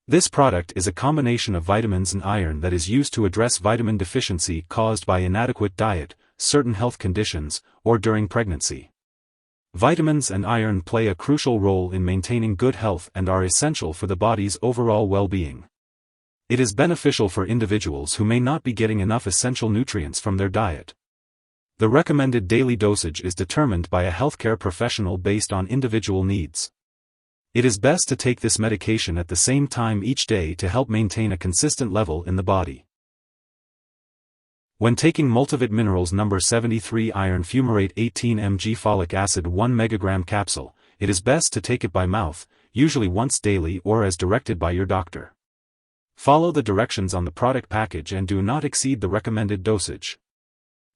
This product is a combination of vitamins and iron that is used to address vitamin deficiency caused by inadequate diet, certain health conditions, or during pregnancy. Vitamins and iron play a crucial role in maintaining good health and are essential for the body's overall well-being. It is beneficial for individuals who may not be getting enough essential nutrients from their diet. The recommended daily dosage is determined by a healthcare professional based on individual needs. It is best to take this medication at the same time each day to help maintain a consistent level in the body. When taking Multivit-Minerals No.73-Iron Fumarate 18 Mg-Folic acid 1 mg capsule, it is best to take it by mouth, usually once daily or as directed by your doctor. Follow the directions on the product package and do not exceed the recommended dosage.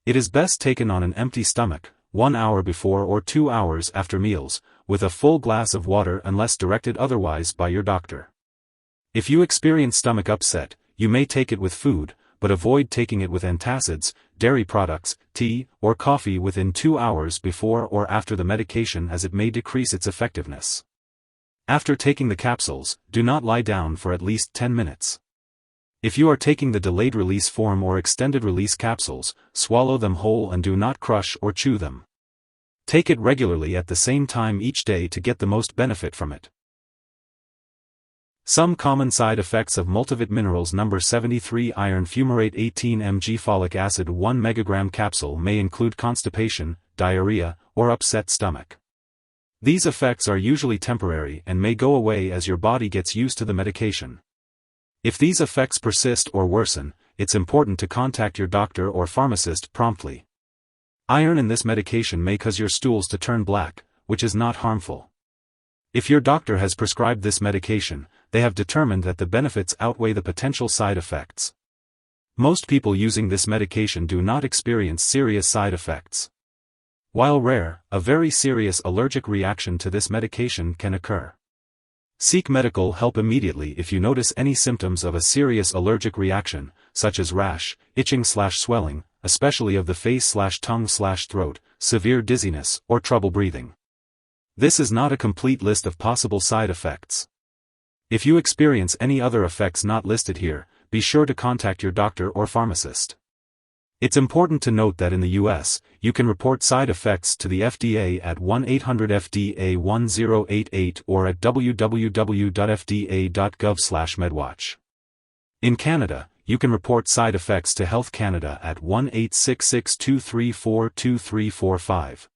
It is best taken on an empty stomach, 1 hour before or 2 hours after meals, with a full glass of water unless directed otherwise by your doctor. If you experience stomach upset, you may take it with food, but avoid taking it with antacids, dairy products, tea, or coffee within 2 hours before or after the medication as it may decrease its effectiveness. After taking the capsules, do not lie down for at least 10 minutes. If you are taking the delayed-release form or extended-release capsules, swallow them whole and do not crush or chew them. Take it regularly at the same time each day to get the most benefit from it. Some common side effects of Multivit-Minerals No.73-Iron Fumarate 18 Mg-Folic acid 1 mg capsule may include constipation, diarrhea, or upset stomach. These effects are usually temporary and may go away as your body gets used to the medication. If these effects persist or worsen, it's important to contact your doctor or pharmacist promptly. Iron in this medication may cause your stools to turn black, which is not harmful. If your doctor has prescribed this medication, they have determined that the benefits outweigh the potential side effects. Most people using this medication do not experience serious side effects. While rare, a very serious allergic reaction to this medication can occur. Seek medical help immediately if you notice any symptoms of a serious allergic reaction, such as rash, itching/swelling, especially of the face/tongue/throat, severe dizziness, or trouble breathing. This is not a complete list of possible side effects. If you experience any other effects not listed here, be sure to contact your doctor or pharmacist. It's important to note that in the US, you can report side effects to the FDA at 1-800-FDA-1088 or at www.fda.gov/medwatch. In Canada, you can report side effects to Health Canada at 1-866-234-2345.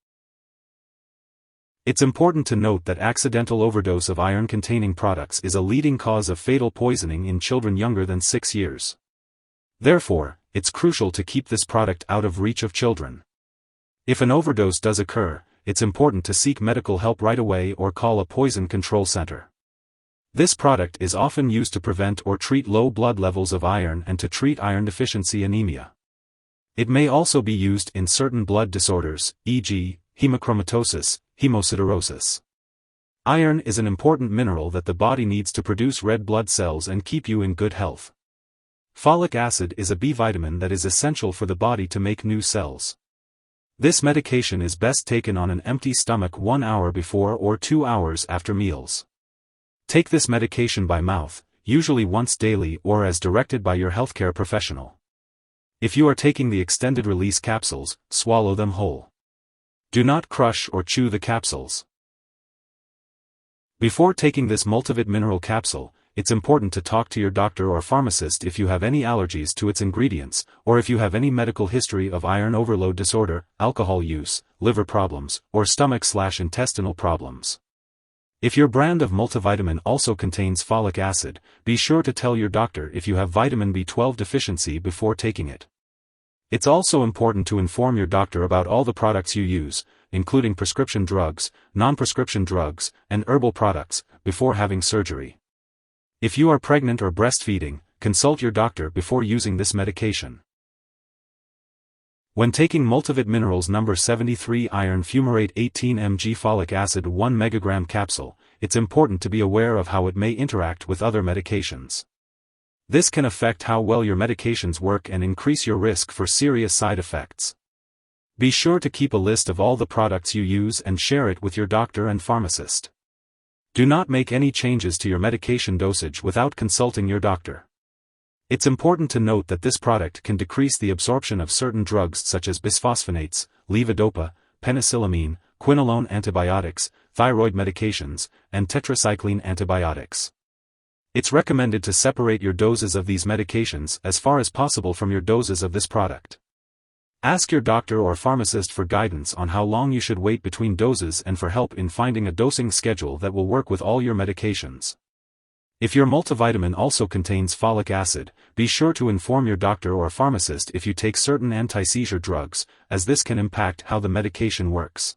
It's important to note that accidental overdose of iron-containing products is a leading cause of fatal poisoning in children younger than 6 years. Therefore, it's crucial to keep this product out of reach of children. If an overdose does occur, it's important to seek medical help right away or call a poison control center. This product is often used to prevent or treat low blood levels of iron and to treat iron deficiency anemia. It may also be used in certain blood disorders, e.g., hemochromatosis, hemosiderosis. Iron is an important mineral that the body needs to produce red blood cells and keep you in good health. Folic acid is a B vitamin that is essential for the body to make new cells. This medication is best taken on an empty stomach 1 hour before or 2 hours after meals. Take this medication by mouth, usually once daily or as directed by your healthcare professional. If you are taking the extended-release capsules, swallow them whole. Do not crush or chew the capsules. Before taking this multivit mineral capsule, it's important to talk to your doctor or pharmacist if you have any allergies to its ingredients, or if you have any medical history of iron overload disorder, alcohol use, liver problems, or stomach/intestinal problems. If your brand of multivitamin also contains folic acid, be sure to tell your doctor if you have vitamin B12 deficiency before taking it. It's also important to inform your doctor about all the products you use, including prescription drugs, non-prescription drugs, and herbal products, before having surgery. If you are pregnant or breastfeeding, consult your doctor before using this medication. When taking Multivit-Minerals No.73-Iron Fumarate 18 Mg-Folic acid 1 mg capsule, it's important to be aware of how it may interact with other medications. This can affect how well your medications work and increase your risk for serious side effects. Be sure to keep a list of all the products you use and share it with your doctor and pharmacist. Do not make any changes to your medication dosage without consulting your doctor. It's important to note that this product can decrease the absorption of certain drugs such as bisphosphonates, levodopa, penicillamine, quinolone antibiotics, thyroid medications, and tetracycline antibiotics. It's recommended to separate your doses of these medications as far as possible from your doses of this product. Ask your doctor or pharmacist for guidance on how long you should wait between doses and for help in finding a dosing schedule that will work with all your medications. If your multivitamin also contains folic acid, be sure to inform your doctor or pharmacist if you take certain anti-seizure drugs, as this can impact how the medication works.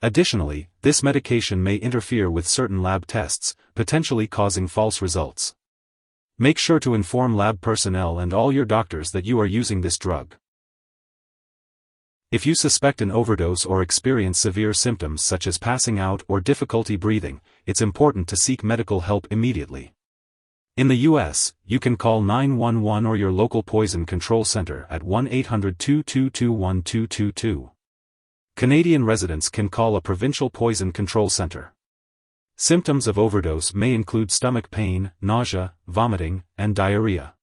Additionally, this medication may interfere with certain lab tests, potentially causing false results. Make sure to inform lab personnel and all your doctors that you are using this drug. If you suspect an overdose or experience severe symptoms such as passing out or difficulty breathing, it's important to seek medical help immediately. In the U.S., you can call 911 or your local poison control center at 1-800-222-1222. Canadian residents can call a provincial poison control center. Symptoms of overdose may include stomach pain, nausea, vomiting, and diarrhea.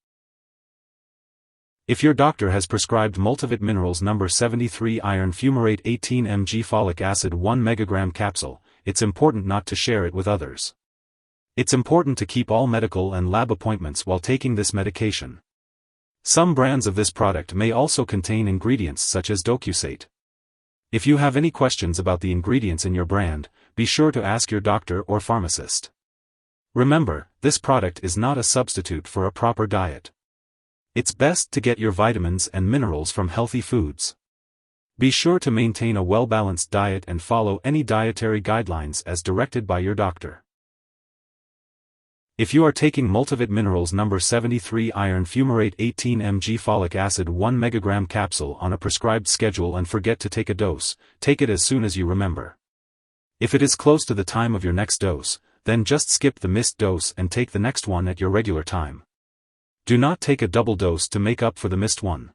If your doctor has prescribed Multivit-Minerals No.73-Iron Fumarate 18 Mg-Folic acid 1 mg capsule, it's important not to share it with others. It's important to keep all medical and lab appointments while taking this medication. Some brands of this product may also contain ingredients such as docusate. If you have any questions about the ingredients in your brand, be sure to ask your doctor or pharmacist. Remember, this product is not a substitute for a proper diet. It's best to get your vitamins and minerals from healthy foods. Be sure to maintain a well-balanced diet and follow any dietary guidelines as directed by your doctor. If you are taking Multivit-Minerals No.73-Iron Fumarate 18 Mg-Folic acid 1 mg capsule on a prescribed schedule and forget to take a dose, take it as soon as you remember. If it is close to the time of your next dose, then just skip the missed dose and take the next one at your regular time. Do not take a double dose to make up for the missed one.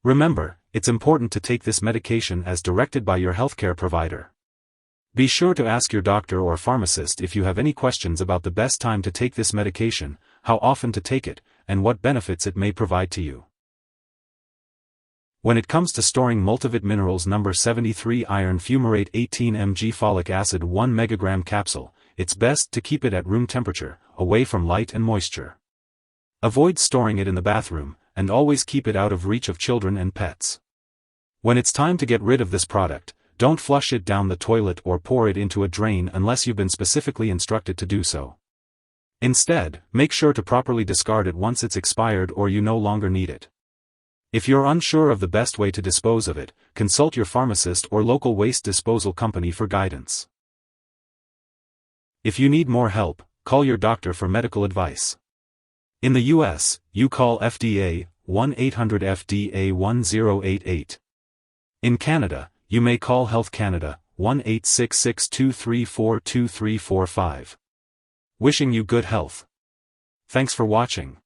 Remember, it's important to take this medication as directed by your healthcare provider. Be sure to ask your doctor or pharmacist if you have any questions about the best time to take this medication, how often to take it, and what benefits it may provide to you. When it comes to storing Multivit-Minerals No.73-Iron Fumarate 18 Mg-Folic acid 1 mg capsule, it's best to keep it at room temperature, away from light and moisture. Avoid storing it in the bathroom, and always keep it out of reach of children and pets. When it's time to get rid of this product, don't flush it down the toilet or pour it into a drain unless you've been specifically instructed to do so. Instead, make sure to properly discard it once it's expired or you no longer need it. If you're unsure of the best way to dispose of it, consult your pharmacist or local waste disposal company for guidance. If you need more help, call your doctor for medical advice. In the U.S., you call FDA, 1-800-FDA-1088. In Canada, you may call Health Canada, 1-866-234-2345. Wishing you good health. Thanks for watching.